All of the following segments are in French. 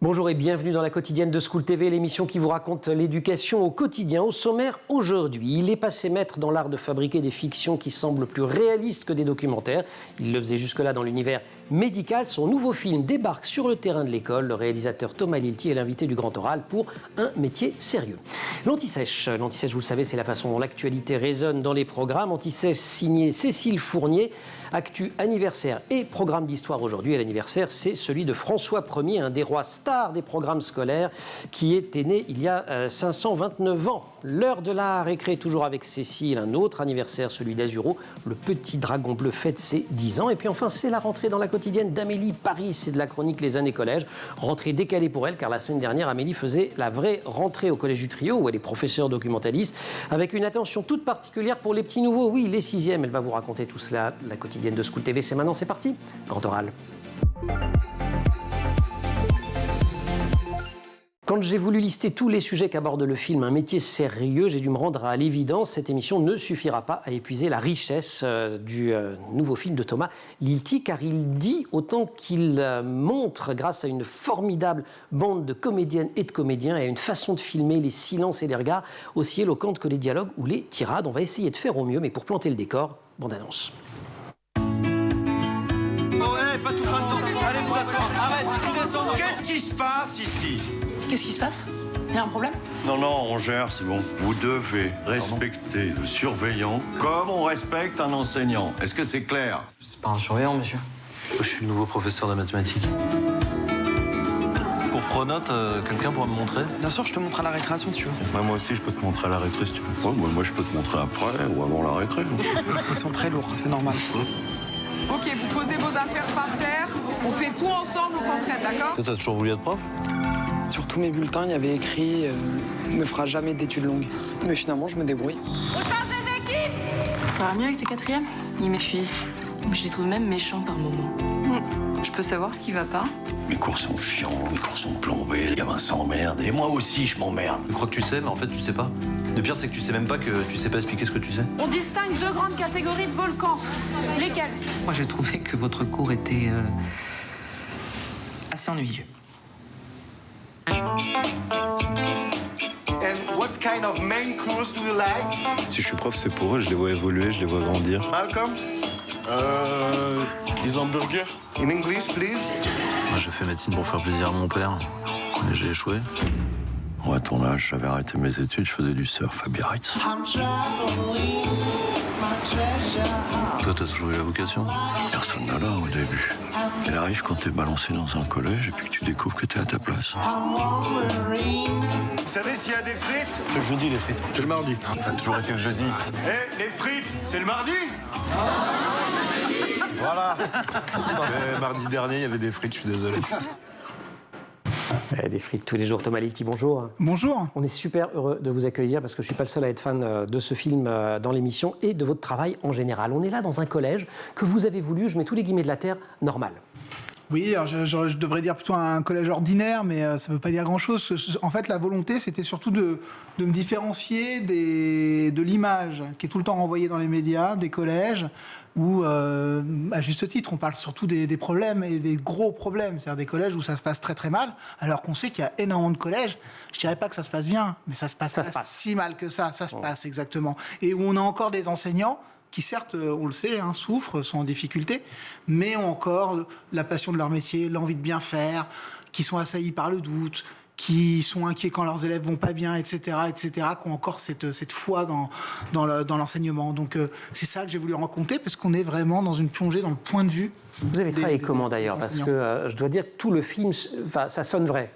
Bonjour et bienvenue dans la quotidienne de School TV, l'émission qui vous raconte l'éducation au quotidien. Au sommaire, aujourd'hui, il est passé maître dans l'art de fabriquer des fictions qui semblent plus réalistes que des documentaires. Il le faisait jusque-là dans l'univers médical. Son nouveau film débarque sur le terrain de l'école. Le réalisateur Thomas Lilti est l'invité du Grand Oral pour un métier sérieux. L'Anti-Sèche, vous le savez, c'est la façon dont l'actualité résonne dans les programmes. Anti-Sèche signé Cécile Fournier. Actu anniversaire et programme d'histoire aujourd'hui. Et l'anniversaire, c'est celui de François Ier, un des rois stars des programmes scolaires, qui était né il y a 529 ans. L'heure de la récré, toujours avec Cécile. Un autre anniversaire, celui d'Azuro. Le petit dragon bleu fête ses 10 ans. Et puis enfin, c'est la rentrée dans la quotidienne d'Amélie Paris. C'est de la chronique Les années collège. Rentrée décalée pour elle, car la semaine dernière, Amélie faisait la vraie rentrée au collège du Trio, où elle est professeure documentaliste, avec une attention toute particulière pour les petits nouveaux. Oui, les 6e. Elle va vous raconter tout cela. La quotidienne de School TV, c'est maintenant, c'est parti. Grand Oral. Quand j'ai voulu lister tous les sujets qu'aborde le film Un métier sérieux, j'ai dû me rendre à l'évidence. Cette émission ne suffira pas à épuiser la richesse du nouveau film de Thomas Lilti, car il dit autant qu'il montre, grâce à une formidable bande de comédiennes et de comédiens et à une façon de filmer les silences et les regards aussi éloquentes que les dialogues ou les tirades. On va essayer de faire au mieux, mais pour planter le décor, bande-annonce. Pas tout seul, allez vous asseoir, arrête, tu descends. Qu'est-ce qui se passe ici? Qu'est-ce qui se passe? Il y a un problème? Non, on gère, c'est bon. Vous devez respecter le surveillant comme on respecte un enseignant. Est-ce que c'est clair? C'est pas un surveillant, monsieur. Je suis le nouveau professeur de mathématiques. Pour pronote, quelqu'un pourra me montrer? Bien sûr, je te montre à la récréation si tu veux. Ouais, moi aussi, je peux te montrer à la récré si tu veux. Ouais, moi, je peux te montrer après ou avant la récré. Ils sont très lourds, c'est normal. Ok, vous posez vos affaires par terre, on fait tout ensemble, on s'entraide, d'accord? Toi, t'as toujours voulu être prof? Sur tous mes bulletins, il y avait écrit ne fera jamais d'études longues. Mais finalement, je me débrouille. On change les équipes! Ça va mieux avec tes quatrièmes? Ils m'épuisent. Je les trouve même méchants par moments. Je peux savoir ce qui va pas? Mes cours sont chiants, mes cours sont plombés, les gamins s'emmerdent, et moi aussi, je m'emmerde. Tu crois que tu sais, mais en fait, tu sais pas. Le pire, c'est que tu sais même pas que tu sais pas expliquer ce que tu sais. On distingue deux grandes catégories de volcans. Lesquelles? Moi, j'ai trouvé que votre cours était assez ennuyeux. And what kind of main course do you like? Si je suis prof, c'est pour eux, je les vois évoluer, je les vois grandir. Malcolm? Des hamburgers. In English, please. Moi, je fais médecine pour faire plaisir à mon père, mais j'ai échoué. Moi, à ton âge, j'avais arrêté mes études, je faisais du surf à Biarritz. Toi, t'as toujours eu la vocation? Personne n'a là au début. Elle arrive quand t'es balancé dans un collège et puis que tu découvres que t'es à ta place. Vous savez s'il y a des frites? C'est le jeudi, les frites. C'est le mardi. Ça a toujours été le jeudi. Eh, les frites, c'est le mardi? Voilà. Mais mardi dernier, il y avait des frites, je suis désolé. Des frites tous les jours. Thomas Lilti, bonjour. Bonjour. On est super heureux de vous accueillir parce que je ne suis pas le seul à être fan de ce film dans l'émission et de votre travail en général. On est là dans un collège que vous avez voulu, je mets tous les guillemets de la terre, normal. Oui, alors je devrais dire plutôt un collège ordinaire, mais ça ne veut pas dire grand-chose. En fait, la volonté, c'était surtout de me différencier de l'image qui est tout le temps renvoyée dans les médias, des collèges, où, à juste titre, on parle surtout des problèmes et des gros problèmes, c'est-à-dire des collèges où ça se passe très très mal, alors qu'on sait qu'il y a énormément de collèges. Je ne dirais pas que ça se passe bien, mais ça se passe pas si mal que ça se passe exactement. Et où on a encore des enseignants qui certes, on le sait, souffrent, sont en difficulté, mais ont encore la passion de leur métier, l'envie de bien faire, qui sont assaillis par le doute, qui sont inquiets quand leurs élèves vont pas bien, etc., qui ont encore cette foi dans l'enseignement. Donc c'est ça que j'ai voulu raconter, parce qu'on est vraiment dans une plongée dans le point de vue. Vous avez travaillé comment d'ailleurs? Parce que je dois dire que tout le film, ça sonne vrai.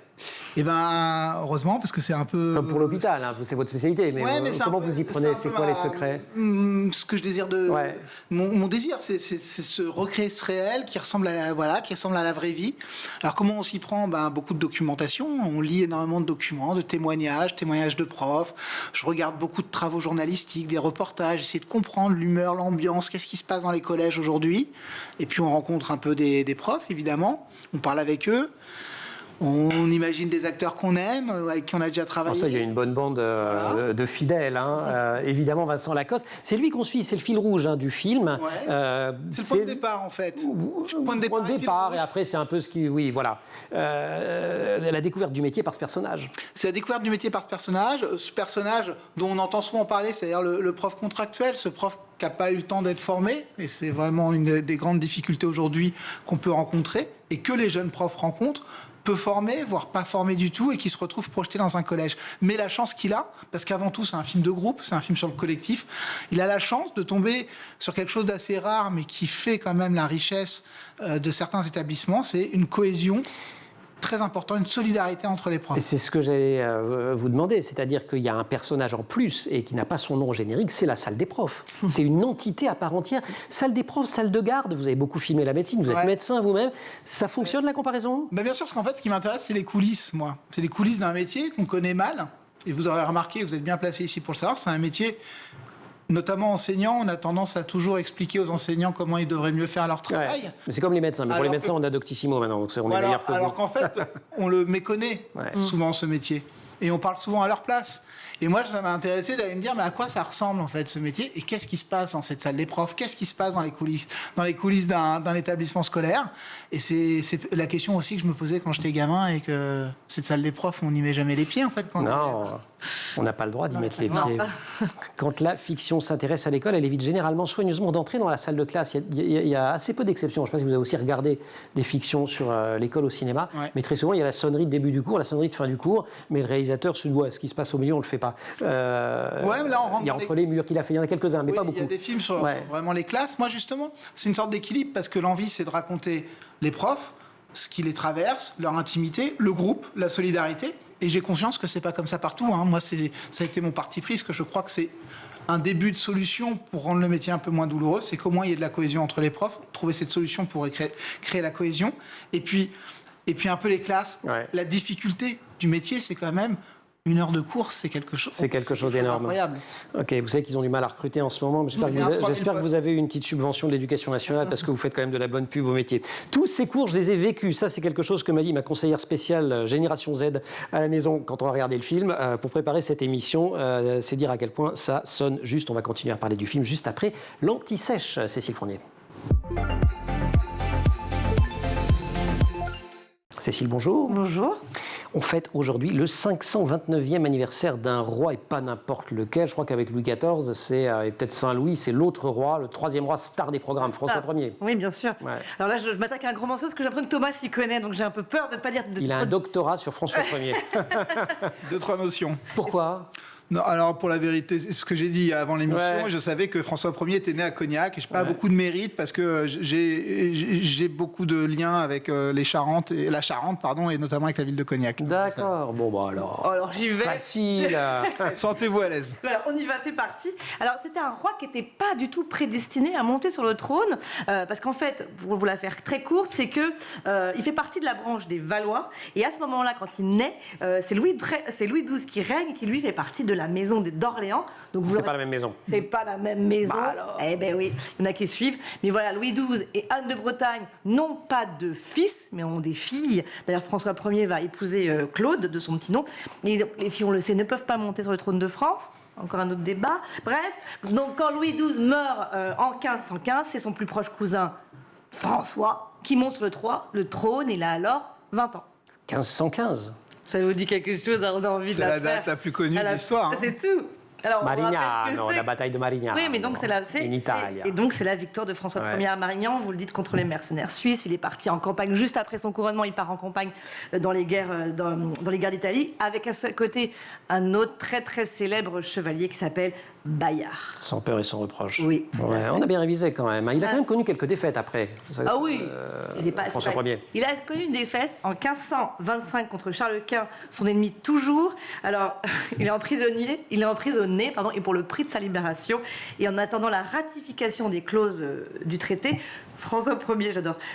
Eh bien, heureusement, parce que c'est un peu... Comme pour l'hôpital, c'est votre spécialité, mais, comment vous y prenez? C'est quoi les secrets? Ce que je désire mon désir, c'est se recréer ce réel qui ressemble à la vraie vie. Alors, comment on s'y prend? Beaucoup de documentation. On lit énormément de documents, de témoignages de profs. Je regarde beaucoup de travaux journalistiques, des reportages, j'essaie de comprendre l'humeur, l'ambiance, qu'est-ce qui se passe dans les collèges aujourd'hui. Et puis, on rencontre un peu des profs, évidemment. On parle avec eux. On imagine des acteurs qu'on aime, avec qui on a déjà travaillé. Alors ça, il y a une bonne bande de fidèles. Évidemment, Vincent Lacoste. C'est lui qu'on suit, c'est le fil rouge du film. Ouais. C'est le point de départ, en fait. Point de départ, et après, c'est un peu ce qui... Oui, voilà. La découverte du métier par ce personnage. C'est la découverte du métier par ce personnage dont on entend souvent parler, c'est-à-dire le prof contractuel, ce prof qui n'a pas eu le temps d'être formé, et c'est vraiment une des grandes difficultés aujourd'hui qu'on peut rencontrer, et que les jeunes profs rencontrent, peu formés, voire pas formés du tout, et qui se retrouvent projetés dans un collège. Mais la chance qu'il a, parce qu'avant tout c'est un film de groupe, c'est un film sur le collectif, il a la chance de tomber sur quelque chose d'assez rare, mais qui fait quand même la richesse de certains établissements, c'est une cohésion très important, une solidarité entre les profs. Et c'est ce que j'allais vous demander, c'est-à-dire qu'il y a un personnage en plus et qui n'a pas son nom au générique, c'est la salle des profs. C'est une entité à part entière. Salle des profs, salle de garde, vous avez beaucoup filmé la médecine, vous êtes médecin vous-même. Ça fonctionne la comparaison ? Bien sûr, parce qu'en fait, ce qui m'intéresse, c'est les coulisses, moi. C'est les coulisses d'un métier qu'on connaît mal. Et vous aurez remarqué, vous êtes bien placé ici pour le savoir, c'est un métier... Notamment enseignants, on a tendance à toujours expliquer aux enseignants comment ils devraient mieux faire leur travail. Ouais. Mais c'est comme les médecins. Mais pour les médecins, on a Doctissimo maintenant, donc on est meilleur que vous. Alors qu'en fait, on le méconnaît souvent, ce métier. Et on parle souvent à leur place. Et moi, ça m'a intéressé d'aller me dire, mais à quoi ça ressemble, en fait, ce métier ? Et qu'est-ce qui se passe dans cette salle des profs ? Qu'est-ce qui se passe dans les coulisses d'un établissement scolaire ? Et c'est la question aussi que je me posais quand j'étais gamin, et que cette salle des profs, on n'y met jamais les pieds, en fait. On n'a pas le droit d'y mettre les pieds. Quand la fiction s'intéresse à l'école, elle évite généralement soigneusement d'entrer dans la salle de classe. Il y a assez peu d'exceptions. Je ne sais pas si vous avez aussi regardé des fictions sur l'école au cinéma, mais très souvent, il y a la sonnerie de début du cours, la sonnerie de fin du cours, mais le réalisateur se dit, ce qui se passe au milieu, on ne le fait pas. Là, on rentre il y a entre les murs qu'il a fait, il y en a quelques-uns, mais pas beaucoup. Il y a des films sur vraiment les classes. Moi, justement, c'est une sorte d'équilibre, parce que l'envie, c'est de raconter les profs, ce qui les traverse, leur intimité, le groupe, la solidarité. Et j'ai conscience que c'est pas comme ça partout. Moi, ça a été mon parti pris, parce que je crois que c'est un début de solution pour rendre le métier un peu moins douloureux. C'est qu'au moins il y ait de la cohésion entre les profs. Trouver cette solution pour créer la cohésion. Et puis un peu les classes. La difficulté du métier, c'est quand même... Une heure de cours, c'est quelque chose d'énorme. Incroyable. Ok, vous savez qu'ils ont du mal à recruter en ce moment, mais j'espère que vous avez une petite subvention de l'éducation nationale parce que vous faites quand même de la bonne pub au métier. Tous ces cours, je les ai vécus. Ça, c'est quelque chose que m'a dit ma conseillère spéciale Génération Z à la maison quand on a regardé le film. Pour préparer cette émission, c'est dire à quel point ça sonne juste. On va continuer à parler du film juste après l'anti-sèche, Cécile Fournier. Cécile, bonjour. Bonjour. On fête aujourd'hui le 529e anniversaire d'un roi, et pas n'importe lequel. Je crois qu'avec Louis XIV, et peut-être Saint-Louis, c'est l'autre roi, le troisième roi star des programmes, François Ier. Oui, bien sûr. Alors là, je m'attaque à un gros morceau parce que j'ai l'impression que Thomas s'y connaît, donc j'ai un peu peur de ne pas dire... Il a un doctorat sur François Ier. 2-3 notions. Pourquoi ? Non, alors pour la vérité, ce que j'ai dit avant l'émission, je savais que François Ier était né à Cognac et je n'ai pas beaucoup de mérite parce que j'ai beaucoup de liens avec la Charente, et notamment avec la ville de Cognac. D'accord. Bon, bah alors. Alors j'y vais. Facile. Sentez-vous à l'aise. Voilà, on y va, c'est parti. Alors c'était un roi qui n'était pas du tout prédestiné à monter sur le trône parce qu'en fait, pour vous la faire très courte, c'est que il fait partie de la branche des Valois et à ce moment-là, quand il naît, c'est Louis XII qui règne et qui lui fait partie de la maison d'Orléans. Donc c'est pas la même maison. C'est pas la même maison. Bah alors. Eh ben oui, il y en a qui suivent. Mais voilà, Louis XII et Anne de Bretagne n'ont pas de fils, mais ont des filles. D'ailleurs, François Ier va épouser Claude, de son petit nom. Et les filles, on le sait, ne peuvent pas monter sur le trône de France. Encore un autre débat. Bref, donc quand Louis XII meurt en 1515, c'est son plus proche cousin François qui monte sur le trône. Il a alors 20 ans. 1515. Ça vous dit quelque chose, on a envie de la faire. C'est la date la plus connue de l'histoire. C'est tout. Alors, Marignano, la bataille de Marignano. Oui, mais donc c'est la victoire de François Ier à Marignan, vous le dites, contre les mercenaires suisses. Il est parti en campagne juste après son couronnement. Il part en campagne dans les guerres d'Italie, avec à ses côtés un autre très très célèbre chevalier qui s'appelle Bayard. Sans peur et sans reproche. Oui. On a bien révisé quand même. Il a quand même connu quelques défaites après. François Ier. Il a connu une défaite en 1525 contre Charles Quint, son ennemi toujours. Alors, il est emprisonné, et pour le prix de sa libération. Et en attendant la ratification des clauses du traité, François Ier,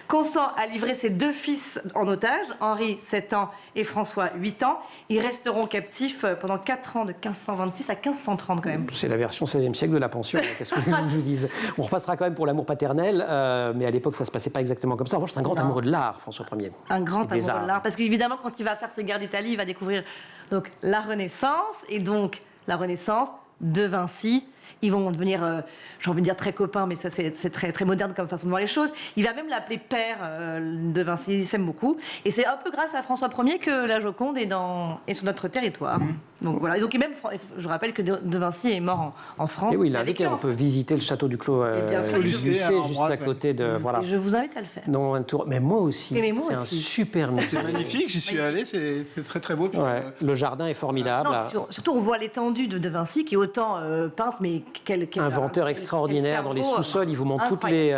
consent à livrer ses 2 fils en otage, Henri, 7 ans, et François, 8 ans. Ils resteront captifs pendant 4 ans, de 1526 à 1530 quand même. C'est la version 16e siècle de la pension, qu'est-ce que je vous dise. On repassera quand même pour l'amour paternel, mais à l'époque, ça se passait pas exactement comme ça. En revanche, c'est un grand amoureux de l'art, François Ier. Un grand amoureux de l'art, parce qu'évidemment, quand il va faire ses guerres d'Italie, il va découvrir donc, la Renaissance, et donc la Renaissance de Vinci. Ils vont devenir, j'ai envie de dire très copains, mais ça c'est très, très moderne comme façon de voir les choses. Il va même l'appeler père de Vinci, ils s'aiment beaucoup. Et c'est un peu grâce à François Ier que la Joconde est sur notre territoire. Donc voilà. Et donc, même, je rappelle que de Vinci est mort en France. Et oui, il a indiqué, on peut visiter le château du Clos Lucé, juste à côté de... Voilà. Et je vous invite à le faire. Non, un tour. Mais moi aussi. C'est un super musée. C'est magnifique, j'y suis allé, c'est très très beau. Puis, le jardin est formidable. Non, surtout, on voit l'étendue de Vinci, qui est autant peintre, mais quel inventeur extraordinaire. Dans les sous-sols, il vous montre toutes les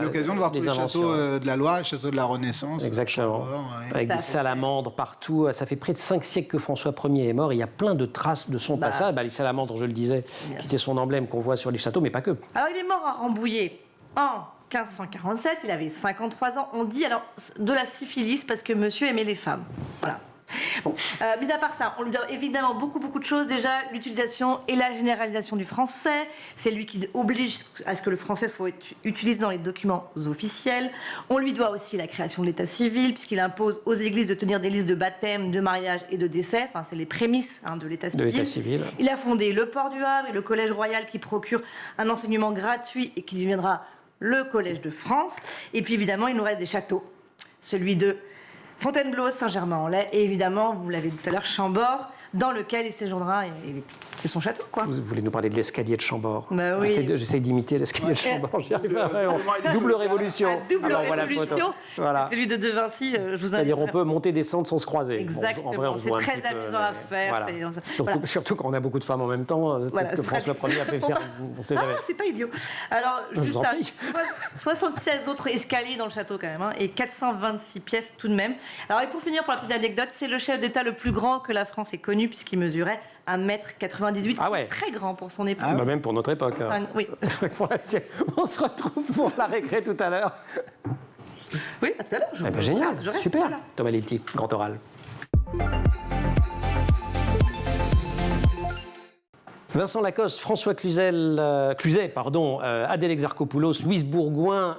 l'occasion de voir tous les châteaux de la Loire, les châteaux de la Renaissance. Exactement. Avec des salamandres partout. Ça fait près de 5 siècles que François Ier est mort. Il y a plein de traces de son passage. Les salamandres, je le disais, qui étaient son emblème qu'on voit sur les châteaux, mais pas que. Alors, il est mort à Rambouillet en 1547. Il avait 53 ans. On dit alors de la syphilis parce que monsieur aimait les femmes. Voilà. Bon, mis à part ça, on lui doit évidemment beaucoup de choses. Déjà, l'utilisation et la généralisation du français. C'est lui qui oblige à ce que le français soit utilisé dans les documents officiels. On lui doit aussi la création de l'état civil, puisqu'il impose aux églises de tenir des listes de baptême, de mariage et de décès. Enfin, c'est les prémices de l'état civil. Il a fondé le port du Havre et le collège royal qui procure un enseignement gratuit et qui deviendra le collège de France. Et puis évidemment, il nous reste des châteaux. Celui de Fontainebleau, Saint-Germain-en-Laye et évidemment, vous l'avez dit tout à l'heure, Chambord, dans lequel il séjournera. C'est son château, quoi. Vous voulez nous parler de l'escalier de Chambord? Bah oui. J'essaie d'imiter l'escalier de Chambord. J'y arrive pas. Double révolution. Double révolution. Voilà. C'est celui de Vinci. Je vous C'est-à-dire, on peut monter, descendre sans se croiser. Exactement. Bon, c'est très amusant à faire. Voilà. Surtout quand on a beaucoup de femmes en même temps. Peut-être que François Ier a fait faire. On sait jamais. C'est pas idiot. Alors, juste 76 autres escaliers dans le château, quand même, et 426 pièces tout de même. Alors, et pour finir, pour la petite anecdote, c'est le chef d'État le plus grand que la France ait connu, puisqu'il mesurait 1m98. Ah ouais. Très grand pour son époque. Même pour notre époque. Oui. On se retrouve pour la récré tout à l'heure. Oui, à tout à l'heure. Génial, super. Thomas Lilti, grand oral. Vincent Lacoste, François Cluzet, Adèle Exarchopoulos, Louise Bourgoin,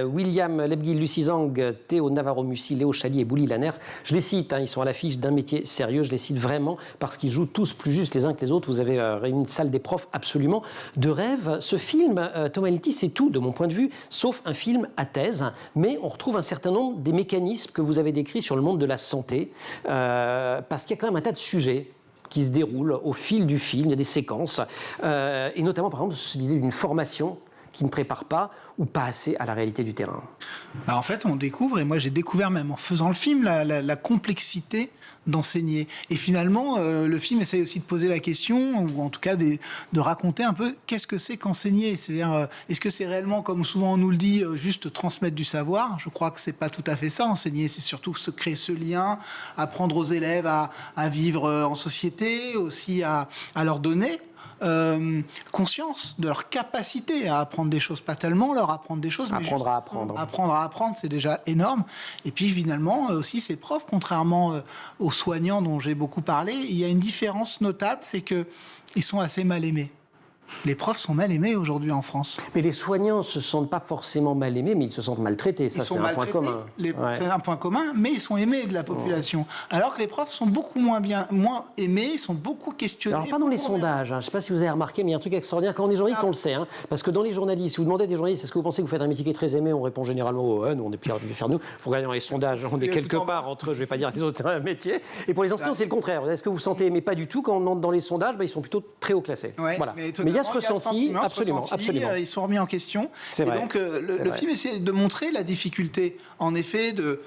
William Lebguil, Lucie Zhang, Théo Navarro-Mussi, Léo Chalier et Bouli Lanners. Je les cite, ils sont à l'affiche d'un métier sérieux. Je les cite vraiment parce qu'ils jouent tous plus juste les uns que les autres. Vous avez réuni une salle des profs absolument de rêve. Ce film, Thomas Lilti, c'est tout de mon point de vue, sauf un film à thèse. Mais on retrouve un certain nombre des mécanismes que vous avez décrits sur le monde de la santé, parce qu'il y a quand même un tas de sujets qui se déroulent au fil du film, il y a des séquences, et notamment par exemple l'idée d'une formation qui ne prépare pas ou pas assez à la réalité du terrain. En fait, on découvre, et moi j'ai découvert même en faisant le film, la complexité d'enseigner. Et finalement, le film essaye aussi de poser la question, ou en tout cas de raconter un peu qu'est-ce que c'est qu'enseigner. C'est-à-dire, est-ce que c'est réellement, comme souvent on nous le dit, juste transmettre du savoir? Je crois que c'est pas tout à fait ça. Enseigner, c'est surtout se créer ce lien, apprendre aux élèves à vivre en société, aussi à leur donner conscience de leur capacité à apprendre des choses, pas tellement leur apprendre des choses, mais apprendre à apprendre. Apprendre à apprendre, c'est déjà énorme. Et puis finalement, aussi ces profs, contrairement aux soignants dont j'ai beaucoup parlé, il y a une différence notable, c'est qu'ils sont assez mal aimés. Les profs sont mal aimés aujourd'hui en France. Mais les soignants ne se sentent pas forcément mal aimés, mais ils se sentent maltraités. Ça, c'est un point commun. C'est un point commun, mais ils sont aimés de la population. Alors que les profs sont beaucoup moins aimés, ils sont beaucoup questionnés. Alors, pas dans les sondages. Je ne sais pas si vous avez remarqué, mais il y a un truc extraordinaire. Quand on est journaliste, on le sait. Parce que dans les journalistes, si vous demandez à des journalistes, est-ce que vous pensez que vous faites un métier qui est très aimé? On répond généralement, nous, on est plus fiers de nous. Il faut regarder dans les sondages. On est quelque part entre eux. Je ne vais pas dire les autres métiers. Et pour les enseignants, c'est le contraire. Est-ce que vous sentez aimé? Pas du tout. Quand on entre dans les sondages, ils sont plutôt très haut classés. Voilà. Mais il y a ce ressenti. Absolument. Ils sont remis en question. Et donc, le film essaie de montrer la difficulté, en effet, de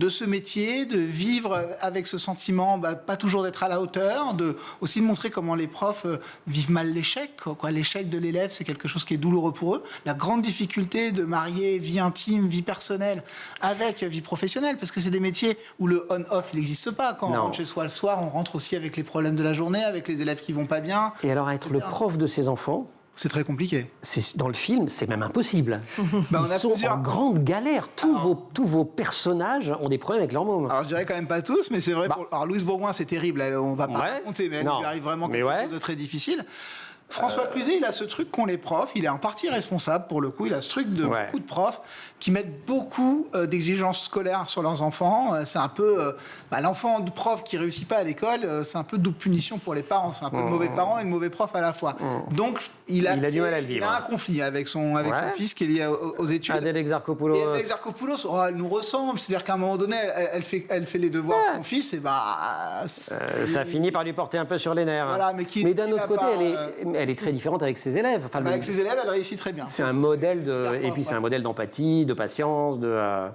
ce métier, de vivre avec ce sentiment, pas toujours d'être à la hauteur, aussi de montrer comment les profs vivent mal l'échec. L'échec de l'élève, c'est quelque chose qui est douloureux pour eux. La grande difficulté de marier vie intime, vie personnelle avec vie professionnelle, parce que c'est des métiers où le on-off, il n'existe pas. Quand on rentre chez soi le soir, on rentre aussi avec les problèmes de la journée, avec les élèves qui vont pas bien. Et alors, être le prof de ses enfants, c'est très compliqué. Dans le film, c'est même impossible. Ils sont en grande galère. Tous vos personnages ont des problèmes avec leur môme. Alors, je dirais quand même pas tous, mais c'est vrai. Alors, Louise Bourgoin, c'est terrible. On va pas raconter, mais elle lui arrive vraiment quelque chose de très difficile. François Cluzet, il a ce truc qu'ont les profs, il est en partie responsable pour le coup, il a ce truc de beaucoup de profs qui mettent beaucoup d'exigences scolaires sur leurs enfants. C'est un peu l'enfant de prof qui réussit pas à l'école, c'est un peu double punition pour les parents, c'est un peu le mauvais parent et le mauvais prof à la fois. Donc il a du mal à le vivre. Il a un conflit avec son fils qui est lié aux études. Adèle Exarchopoulos. Et Adèle Exarchopoulos, elle nous ressemble, c'est-à-dire qu'à un moment donné, elle fait les devoirs de son fils, et ça finit par lui porter un peu sur les nerfs. Voilà, mais d'un autre côté, elle est très différente avec ses élèves. Enfin, avec ses élèves, elle réussit très bien. C'est un modèle c'est un modèle d'empathie, de patience,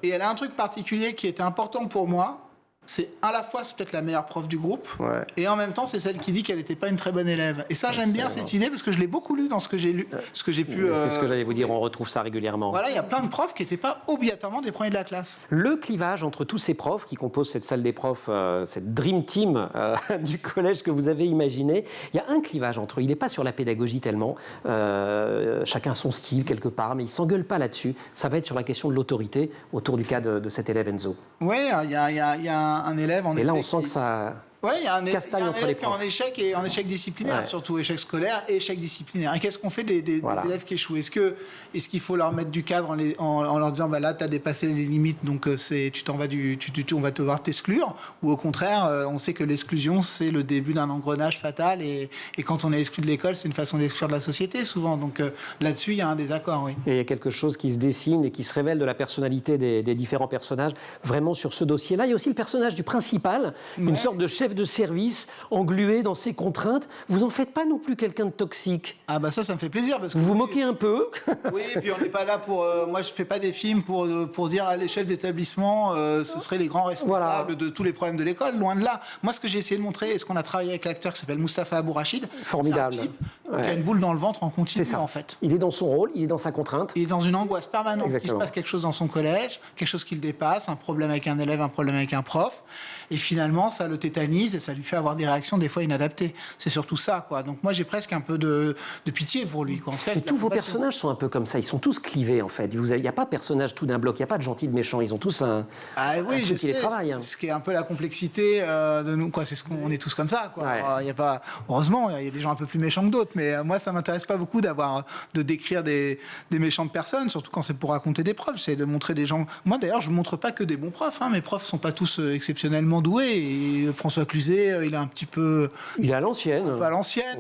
Et elle a un truc particulier qui était important pour moi. C'est à la fois, c'est peut-être la meilleure prof du groupe, et en même temps, c'est celle qui dit qu'elle n'était pas une très bonne élève. Et ça, j'aime bien cette idée parce que je l'ai beaucoup lu dans ce que j'ai lu, ce que j'ai pu. C'est ce que j'allais vous dire. On retrouve ça régulièrement. Voilà, il y a plein de profs qui n'étaient pas obligatoirement des premiers de la classe. Le clivage entre tous ces profs qui composent cette salle des profs, cette dream team du collège que vous avez imaginé, il y a un clivage entre eux. Il n'est pas sur la pédagogie tellement. Chacun a son style quelque part, mais ils s'engueulent pas là-dessus. Ça va être sur la question de l'autorité autour du cas de cet élève Enzo. Oui, il y a un élève en Et là, on sent que ça. Oui, il y a un élève entre les qui est en échec, et en échec disciplinaire, surtout échec scolaire et échec disciplinaire. Et qu'est-ce qu'on fait des élèves qui échouent ? Est-ce qu'il faut leur mettre du cadre en leur disant là, tu as dépassé les limites, donc on va devoir t'exclure ? Ou au contraire, on sait que l'exclusion, c'est le début d'un engrenage fatal, et quand on est exclu de l'école, c'est une façon d'exclure de la société, souvent. Donc là-dessus, il y a un désaccord, oui. Et il y a quelque chose qui se dessine et qui se révèle de la personnalité des différents personnages, vraiment sur ce dossier-là. Il y a aussi le personnage du principal, une sorte de chef de service, englué dans ses contraintes. Vous en faites pas non plus quelqu'un de toxique. Ah ça me fait plaisir. Parce que vous vous moquez un peu. Oui, et puis on n'est pas là pour... moi, je fais pas des films pour dire les chefs d'établissement, ce seraient les grands responsables de tous les problèmes de l'école, loin de là. Moi, ce que j'ai essayé de montrer, et ce qu'on a travaillé avec l'acteur qui s'appelle Mustapha Abourachid, formidable. C'est un type qui a une boule dans le ventre en continu, en fait. Il est dans son rôle, il est dans sa contrainte. Il est dans une angoisse permanente. Exactement. Qu'il se passe quelque chose dans son collège, quelque chose qui le dépasse, un problème avec un élève, un problème avec un prof. Et finalement, ça le tétanise et ça lui fait avoir des réactions des fois inadaptées. C'est surtout ça, quoi. Donc moi, j'ai presque un peu de pitié pour lui, quoi. En tout cas, et tous vos personnages sont un peu comme ça. Ils sont tous clivés, en fait. Il n'y a pas de personnage tout d'un bloc. Il n'y a pas de gentil, de méchant. Ils ont tous un oui, truc qui les travaille. C'est ce qui est un peu la complexité de nous, quoi. C'est ce qu'on est tous comme ça, quoi. Il y a pas... Heureusement, il y a des gens un peu plus méchants que d'autres. Mais moi, ça m'intéresse pas beaucoup de décrire des méchantes personnes, surtout quand c'est pour raconter des profs. J'essaie de montrer des gens... Moi, d'ailleurs, je montre pas que des bons profs. Mes profs sont pas tous exceptionnellement doué, et François Cluzet, il est un petit peu... Il est à l'ancienne. Un peu à l'ancienne.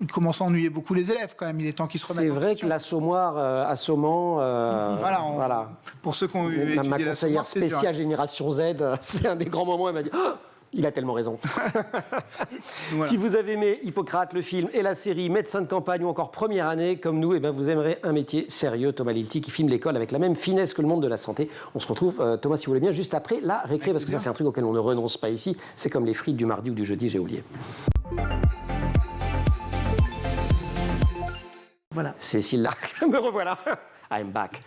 Il commence à ennuyer beaucoup les élèves, quand même. Il est temps qu'ils se remettent en question. C'est vrai que l'assommoir assommant... voilà. Pour ceux qui ont eu... Ma conseillère spéciale Génération Z, c'est un des grands moments, elle m'a dit... Oh, il a tellement raison. Voilà. Si vous avez aimé Hippocrate, le film et la série, médecin de campagne ou encore première année, comme nous, vous aimerez un métier sérieux. Thomas Lilti qui filme l'école avec la même finesse que le monde de la santé. On se retrouve, Thomas, si vous voulez bien, juste après la récré, parce que ça, c'est un truc auquel on ne renonce pas ici. C'est comme les frites du mardi ou du jeudi, j'ai oublié. Voilà. Cécile Larc, me revoilà. I'm back.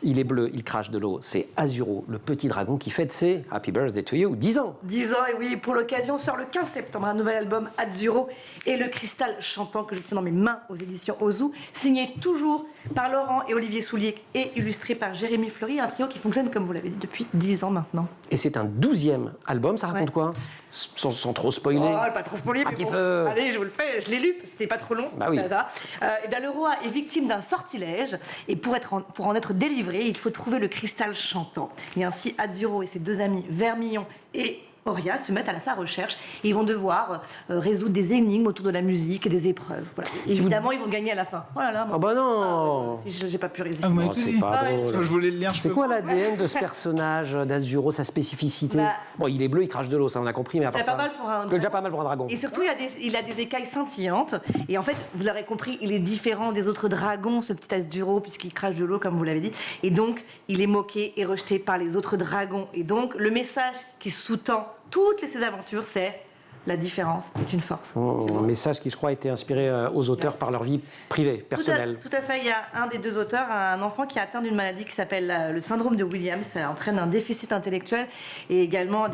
Il est bleu, il crache de l'eau. C'est Azuro, le petit dragon qui fête ses Happy Birthday to You, 10 ans. 10 ans, et oui, pour l'occasion, sort le 15 septembre un nouvel album, Azuro, et le cristal chantant que je tiens dans mes mains aux éditions Ozu, signé toujours par Laurent et Olivier Soulier et illustré par Jérémy Fleury, un trio qui fonctionne, comme vous l'avez dit, depuis 10 ans maintenant. Et c'est un 12e album, ça raconte quoi sans trop spoiler. Oh, pas trop spoiler, mais bon, allez, je vous le fais, je l'ai lu, c'était pas trop long. Bah oui. Et bien, le roi est victime d'un sortilège, et pour en être délivré, il faut trouver le cristal chantant. Et ainsi, Azuro et ses deux amis, Vermillon et Auria, se mettent à sa recherche et ils vont devoir résoudre des énigmes autour de la musique et des épreuves. Voilà. Évidemment, ils vont gagner à la fin. Oh là là, oh bah non j'ai pas pu résister. C'est pas drôle. Je voulais le lire. C'est quoi l'ADN de ce personnage d'Azuro, sa spécificité? Bon, il est bleu, il crache de l'eau, ça on a compris, mais à part ça... C'est déjà pas mal pour un dragon. Et surtout, il a des écailles scintillantes. Et en fait, vous l'aurez compris, il est différent des autres dragons, ce petit Azuro, puisqu'il crache de l'eau, comme vous l'avez dit. Et donc, il est moqué et rejeté par les autres dragons. Et donc, le message qui sous-tend toutes ces aventures, c'est la différence est une force. Un message qui, je crois, a été inspiré aux auteurs par leur vie privée, personnelle. Tout à fait. Il y a un des deux auteurs, un enfant qui est atteint d'une maladie qui s'appelle le syndrome de Williams. Ça entraîne un déficit intellectuel et également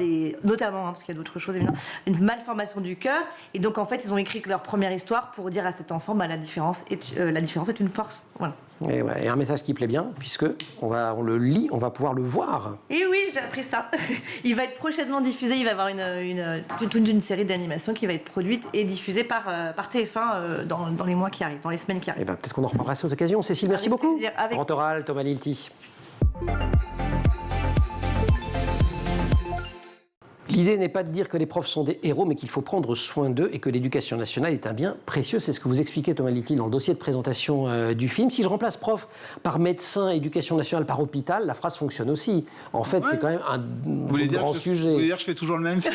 notamment, parce qu'il y a d'autres choses évidemment, une malformation du cœur. Et donc, en fait, ils ont écrit leur première histoire pour dire à cet enfant, la différence est une force. Voilà. Et, ouais, et un message qui plaît bien, puisque on le lit, on va pouvoir le voir. Et oui, j'ai appris ça. Il va être prochainement diffusé, il va y avoir toute une série d'animations qui va être produite et diffusée par TF1 dans les mois qui arrivent, dans les semaines qui arrivent. Et ben, peut-être qu'on en reparlera à cette occasion. Cécile, merci beaucoup. Plaisir, Grand oral, Thomas Lilti. L'idée n'est pas de dire que les profs sont des héros, mais qu'il faut prendre soin d'eux et que l'éducation nationale est un bien précieux. C'est ce que vous expliquez, Thomas Lilti, dans le dossier de présentation du film. Si je remplace prof par médecin, éducation nationale par hôpital, la phrase fonctionne aussi. En fait, c'est quand même un grand sujet. Vous voulez dire que je fais toujours le même film,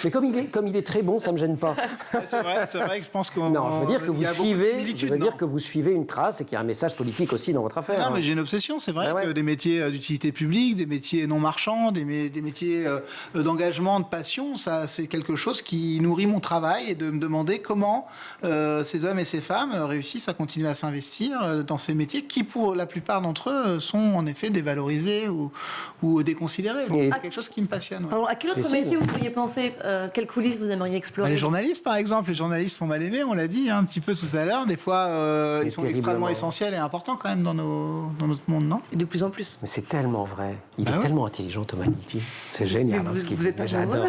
Mais comme il est très bon, ça ne me gêne pas. C'est vrai que je pense qu'on... Non, je veux dire que vous suivez une trace et qu'il y a un message politique aussi dans votre affaire. Non, mais j'ai une obsession. C'est vrai que des métiers d'utilité publique, des métiers non marchands, des métiers d'engagement, de passion, ça c'est quelque chose qui nourrit mon travail et de me demander comment ces hommes et ces femmes réussissent à continuer à s'investir dans ces métiers qui, pour la plupart d'entre eux, sont en effet dévalorisés ou déconsidérés. C'est quelque chose qui me passionne. Ouais. Alors, à quel autre métier vous pourriez penser quelles coulisses vous aimeriez explorer? Les journalistes, par exemple. Les journalistes sont mal aimés, on l'a dit un petit peu tout à l'heure. Des fois, ils sont extrêmement essentiels et importants quand même dans notre monde, non? Et de plus en plus. Mais c'est tellement vrai. Il est tellement intelligent, Thomas Lilti. C'est génial. Vous êtes j'adore.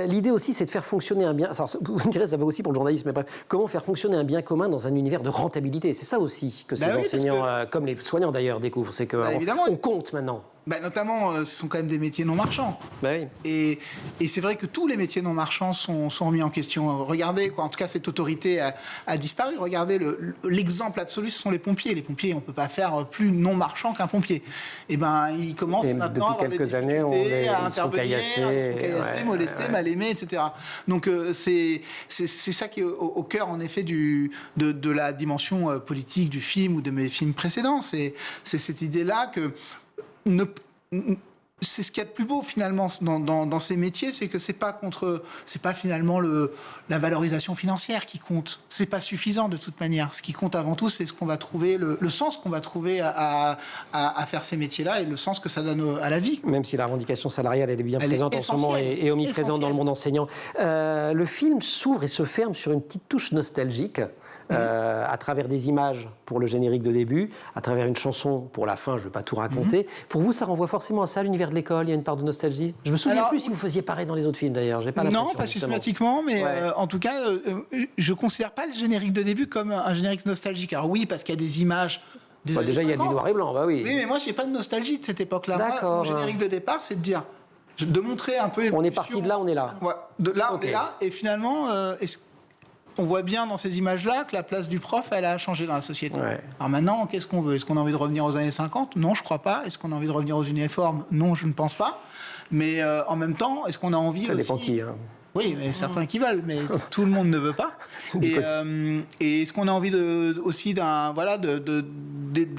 L'idée aussi, c'est de faire fonctionner un bien. Alors, vous me direz, ça va aussi pour le journalisme, mais bref, comment faire fonctionner un bien commun dans un univers de rentabilité? C'est ça aussi que ces enseignants, comme les soignants d'ailleurs, découvrent. C'est qu'on compte maintenant. Notamment, ce sont quand même des métiers non marchands. Oui. Et c'est vrai que tous les métiers non marchands sont remis en question. Regardez, en tout cas, cette autorité a disparu. Regardez, l'exemple absolu, ce sont les pompiers. Les pompiers, on ne peut pas faire plus non marchand qu'un pompier. Et ils commencent maintenant à avoir des difficultés à intervenir, ils sont caillassés, molestés, mal aimés, etc. Donc, c'est ça qui est au cœur, en effet, de la dimension politique du film ou de mes films précédents. C'est cette idée-là que c'est ce qu'il y a de plus beau finalement dans ces métiers, c'est que c'est pas finalement la valorisation financière qui compte. C'est pas suffisant de toute manière. Ce qui compte avant tout, c'est ce qu'on va trouver, le sens qu'on va trouver à faire ces métiers-là et le sens que ça donne à la vie. Même si la revendication salariale elle est bien présente en ce moment et omniprésente dans le monde enseignant. Le film s'ouvre et se ferme sur une petite touche nostalgique. À travers des images pour le générique de début, à travers une chanson pour la fin, je ne vais pas tout raconter. Pour vous, ça renvoie forcément à ça, l'univers de l'école, il y a une part de nostalgie? Je me souviens plus si vous faisiez pareil dans les autres films d'ailleurs, j'ai pas l'impression. Non, pas systématiquement, mais en tout cas, je ne considère pas le générique de début comme un générique nostalgique. Alors oui, parce qu'il y a des images... déjà, il y a du noir et blanc, oui. Oui, mais moi, je n'ai pas de nostalgie de cette époque-là. Moi, mon générique de départ, c'est de montrer un peu l'évolution. On est parti de là, on est là. Ouais, de là, on est là, et finalement... on voit bien dans ces images-là que la place du prof, elle a changé dans la société. Ouais. Alors maintenant, qu'est-ce qu'on veut? Est-ce qu'on a envie de revenir aux années 50? Non, je ne crois pas. Est-ce qu'on a envie de revenir aux uniformes? Non, je ne pense pas. Mais en même temps, est-ce qu'on a envie Ça aussi... dépend qui, hein. Oui, mais certains qui veulent, mais tout le monde ne veut pas. Et est-ce qu'on a envie aussi de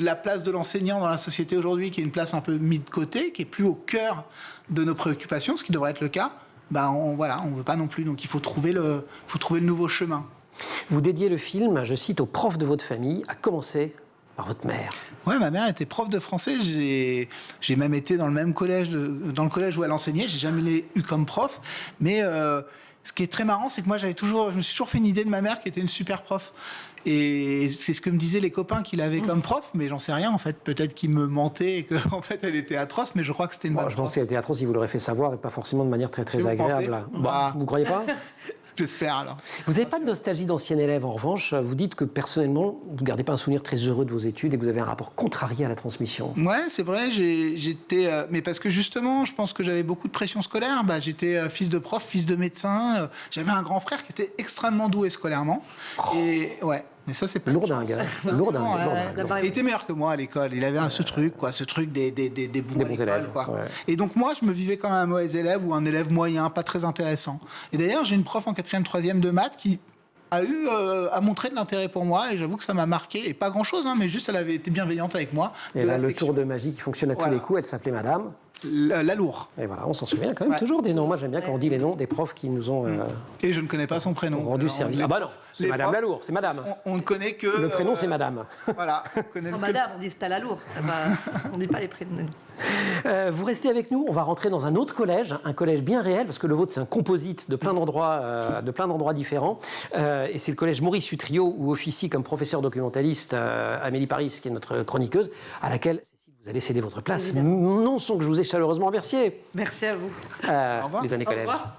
la place de l'enseignant dans la société aujourd'hui, qui est une place un peu mise de côté, qui est plus au cœur de nos préoccupations, ce qui devrait être le cas? On ne veut pas non plus. Donc il faut trouver le nouveau chemin. Vous dédiez le film, je cite, aux profs de votre famille, à commencer par votre mère. Oui, ma mère était prof de français. J'ai même été dans le même collège, dans le collège où elle enseignait. J'ai jamais eu comme prof. Mais ce qui est très marrant, c'est que moi, je me suis toujours fait une idée de ma mère qui était une super prof. Et c'est ce que me disaient les copains qu'il avait comme prof, mais j'en sais rien en fait. Peut-être qu'il me mentait et qu'en fait elle était atroce, mais je crois que c'était une bonne prof. Je pense qu'elle était atroce, il vous l'aurait fait savoir et pas forcément de manière très agréable. Vous croyez pas? J'espère alors. Vous n'avez pas de nostalgie d'ancien élève en revanche. Vous dites que personnellement, vous ne gardez pas un souvenir très heureux de vos études et que vous avez un rapport contrarié à la transmission. Ouais, c'est vrai. J'étais, mais parce que justement, je pense que j'avais beaucoup de pression scolaire. J'étais fils de prof, fils de médecin. J'avais un grand frère qui était extrêmement doué scolairement. Et ouais. Mais ça, c'est pas lourdingue. Il était meilleur que moi à l'école. Il avait ce truc des bons élèves. Quoi. Ouais. Et donc, moi, je me vivais comme un mauvais élève ou un élève moyen, pas très intéressant. Et d'ailleurs, j'ai une prof en 4e, 3e de maths qui a montré de l'intérêt pour moi. Et j'avoue que ça m'a marqué. Et pas grand-chose, mais juste, elle avait été bienveillante avec moi. Et là, le tour de magie qui fonctionne à tous les coups, elle s'appelait Madame Lalour. Et voilà, on s'en souvient quand même toujours des noms. Moi, j'aime bien quand on dit les noms des profs qui nous ont Et je ne connais pas son prénom. rendu service. Ah bah non, c'est Madame Lalour, c'est Madame. On ne connaît que... Le prénom, c'est Madame. Voilà. On connaît Sans que- madame, on dit c'est à la lourde. On dit pas les prénoms. Vous restez avec nous, on va rentrer dans un autre collège, un collège bien réel, parce que le vôtre, c'est un composite de plein d'endroits différents. Et c'est le collège Maurice Utrio, où officie comme professeur documentaliste Amélie Paris, qui est notre chroniqueuse, à laquelle... Vous allez céder votre place. Non sans que je vous ai chaleureusement remercié. Merci à vous. Au revoir. Les années Au collège. revoir.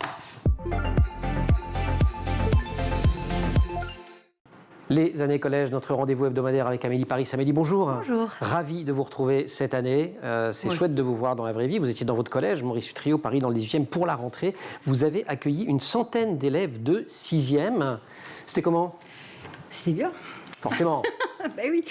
Les années collège, notre rendez-vous hebdomadaire avec Amélie Paris. Amélie, bonjour. Bonjour. Ravi de vous retrouver cette année. C'est Moi chouette aussi. de vous voir dans la vraie vie. Vous étiez dans votre collège, Maurice Utrio, Paris, dans le 18e, pour la rentrée. Vous avez accueilli une centaine d'élèves de 6e. C'était comment? C'était bien. Forcément. Ben oui,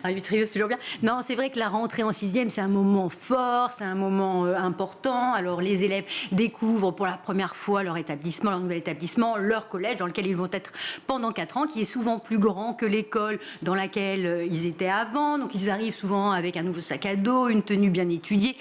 un Utrio, c'est toujours bien. Non, c'est vrai que la rentrée en 6e, c'est un moment fort, c'est un moment important. Alors, les élèves découvrent pour la première fois leur établissement, leur nouvel établissement, leur collège dans lequel ils vont être pendant 4 ans, qui est souvent plus grand que l'école dans laquelle ils étaient avant. Donc, ils arrivent souvent avec un nouveau sac à dos, une tenue bien étudiée,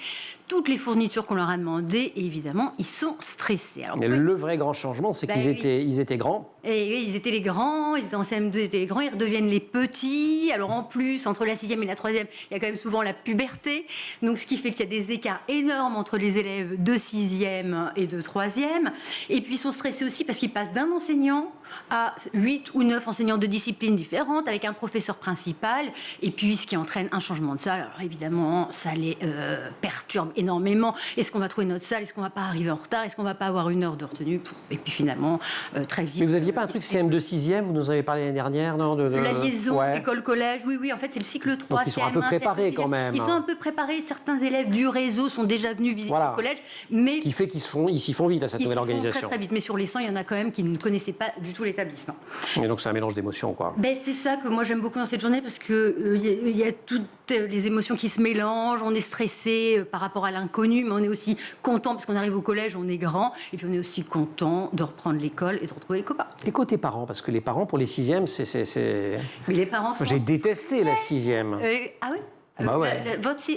toutes les fournitures qu'on leur a demandées, et évidemment, ils sont stressés. Alors, Mais le vrai grand changement, c'est qu'ils ils étaient grands. et oui, ils étaient les grands, ils étaient en CM2, ils étaient les grands, ils redeviennent les petits. Alors en plus, entre la 6e et la 3e, il y a quand même souvent la puberté. Donc ce qui fait qu'il y a des écarts énormes entre les élèves de 6e et de 3e. Et puis ils sont stressés aussi parce qu'ils passent d'un enseignant à 8 ou 9 enseignants de disciplines différentes avec un professeur principal. Et puis ce qui entraîne un changement de salle. Alors évidemment, ça les perturbe énormément. Est-ce qu'on va trouver notre salle? Est-ce qu'on va pas arriver en retard? Est-ce qu'on va pas avoir une heure de retenue? Et puis finalement, très vite... Mais vous n'aviez pas un truc CM2 6e, vous nous avez parlé l'année dernière, non La liaison Ouais. école-collège, oui, en fait, c'est le cycle 3. Donc ils sont un peu préparés quand même. Ils sont un peu préparés. Certains élèves du réseau sont déjà venus visiter Voilà. le collège, mais Ce qui fait qu'ils s'y font vite à cette ils s'y nouvelle font organisation. très, très vite. Mais sur les 100, il y en a quand même qui ne connaissaient pas du tout l'établissement. Et donc c'est un mélange d'émotions, quoi. Ben, c'est ça que moi j'aime beaucoup dans cette journée parce que il y a toutes les émotions qui se mélangent. On est stressé par rapport à l'inconnu, mais on est aussi content parce qu'on arrive au collège, on est grand, et puis on est aussi content de reprendre l'école et de retrouver les copains. Et côté parents, parce que les parents, pour les 6e, c'est... Mais les parents sont... J'ai détesté la 6e. Ah oui. Bah ouais.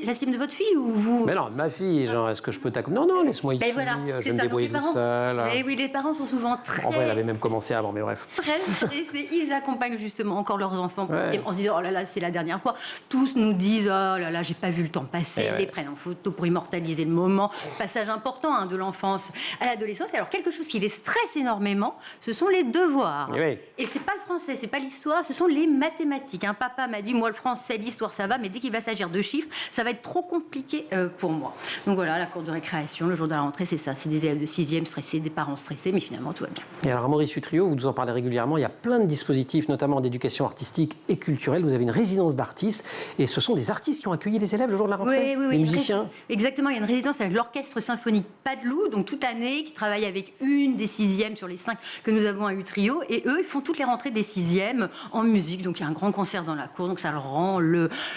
La cible de votre fille ou vous? Mais non, de ma fille, genre, est-ce que je peux t'accompagner? Non, laisse-moi ici, Ben voilà, je c'est vais me ça. débrouiller Donc, les toute seule. parents- Eh oui, les parents sont souvent très... En vrai, elle avait même commencé avant, mais bref. Très stressés. Ils accompagnent justement encore leurs enfants pour Ouais. en se disant oh là là, c'est la dernière fois. Tous nous disent oh là là, j'ai pas vu le temps passer. Et Ils ouais. les prennent en photo pour immortaliser le moment. Passage important de l'enfance à l'adolescence. Et alors quelque chose qui les stresse énormément, ce sont les devoirs. Et oui. Et c'est pas le français, c'est pas l'histoire, ce sont les mathématiques. Un papa m'a dit moi le français, l'histoire ça va, mais dès qu'il va s'agir de chiffres, ça va être trop compliqué pour moi. Donc voilà, la cour de récréation, le jour de la rentrée, c'est ça. C'est des élèves de 6e stressés, des parents stressés, mais finalement tout va bien. Et alors, à Maurice Utrio, vous nous en parlez régulièrement, il y a plein de dispositifs, notamment d'éducation artistique et culturelle. Vous avez une résidence d'artistes, et ce sont des artistes qui ont accueilli les élèves le jour de la rentrée? Oui, Des musiciens? Exactement, il y a une résidence avec l'orchestre symphonique Padeloup, donc toute l'année, qui travaille avec une des 6e sur les 5 que nous avons à Utrio, et eux, ils font toutes les rentrées des 6e en musique, donc il y a un grand concert dans la cour, donc ça leur rend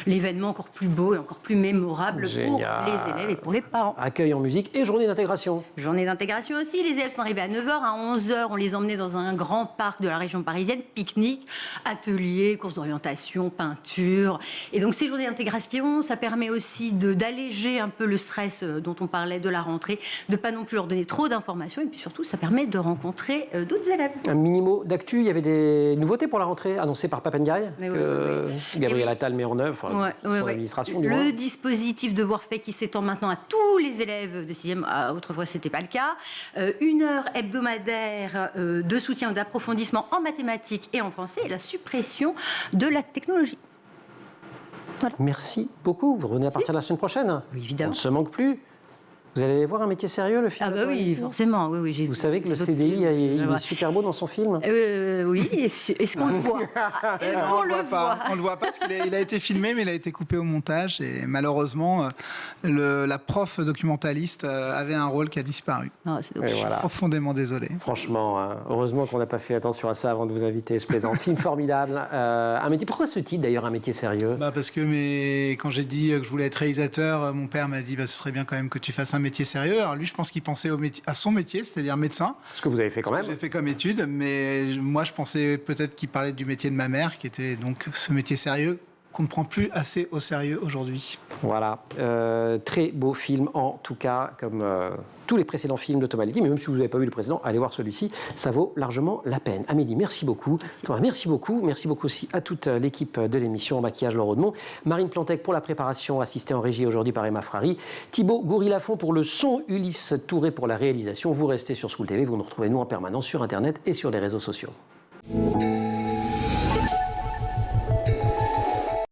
l'événement encore plus beau et encore plus mémorable pour Génial. les élèves et pour les parents. Accueil en musique et journée d'intégration. Journée d'intégration aussi, les élèves sont arrivés à 9h, à 11h, on les emmenait dans un grand parc de la région parisienne, pique-nique, ateliers, courses d'orientation, peinture. Et donc ces journées d'intégration, ça permet aussi d'alléger un peu le stress dont on parlait de la rentrée, de ne pas non plus leur donner trop d'informations, et puis surtout ça permet de rencontrer d'autres élèves. Un mini-mot d'actu, il y avait des nouveautés pour la rentrée annoncées par Papendiaï, Oui, que oui. Gabriel Attal met en œuvre, pour l'administration du moins. Le dispositif devoir fait qui s'étend maintenant à tous les élèves de 6e, autrefois c'était pas le cas. 1 heure hebdomadaire de soutien ou d'approfondissement en mathématiques et en français, et la suppression de la technologie. Voilà. Merci beaucoup. Vous revenez à partir de la semaine prochaine. Oui, évidemment. On ne se manque plus. Vous allez voir un métier sérieux, le film? Ah bah oui, forcément. Oui, Vous savez que le CDI, il est super beau dans son film? Oui, est-ce qu'on le voit? Est-ce qu'on le voit? On le voit pas parce qu'il a été filmé, mais il a été coupé au montage. Et malheureusement, la prof documentaliste avait un rôle qui a disparu. Ah, c'est Et voilà. Profondément désolé. Franchement, heureusement qu'on n'a pas fait attention à ça avant de vous inviter. Je plaisante. Film formidable. Un métier. Pourquoi ce titre d'ailleurs, un métier sérieux? Parce que quand j'ai dit que je voulais être réalisateur, mon père m'a dit ce serait bien quand même que tu fasses un métier sérieux. Alors lui, je pense qu'il pensait à son métier, c'est-à-dire médecin. Ce que vous avez fait quand même. J'ai fait comme étude, mais moi, je pensais peut-être qu'il parlait du métier de ma mère, qui était donc ce métier sérieux qu'on ne prend plus assez au sérieux aujourd'hui. Voilà, très beau film en tout cas, comme tous les précédents films de Thomas Lecky, mais même si vous n'avez pas vu le précédent, allez voir celui-ci, ça vaut largement la peine. Amélie, merci beaucoup. Thomas, merci beaucoup aussi à toute l'équipe de l'émission en maquillage Laure Audemont, Marine Plantec pour la préparation, assistée en régie aujourd'hui par Emma Frary, Thibaut Goury-Lafont pour le son, Ulysse Touré pour la réalisation. Vous restez sur School TV, vous nous retrouvez nous en permanence sur Internet et sur les réseaux sociaux.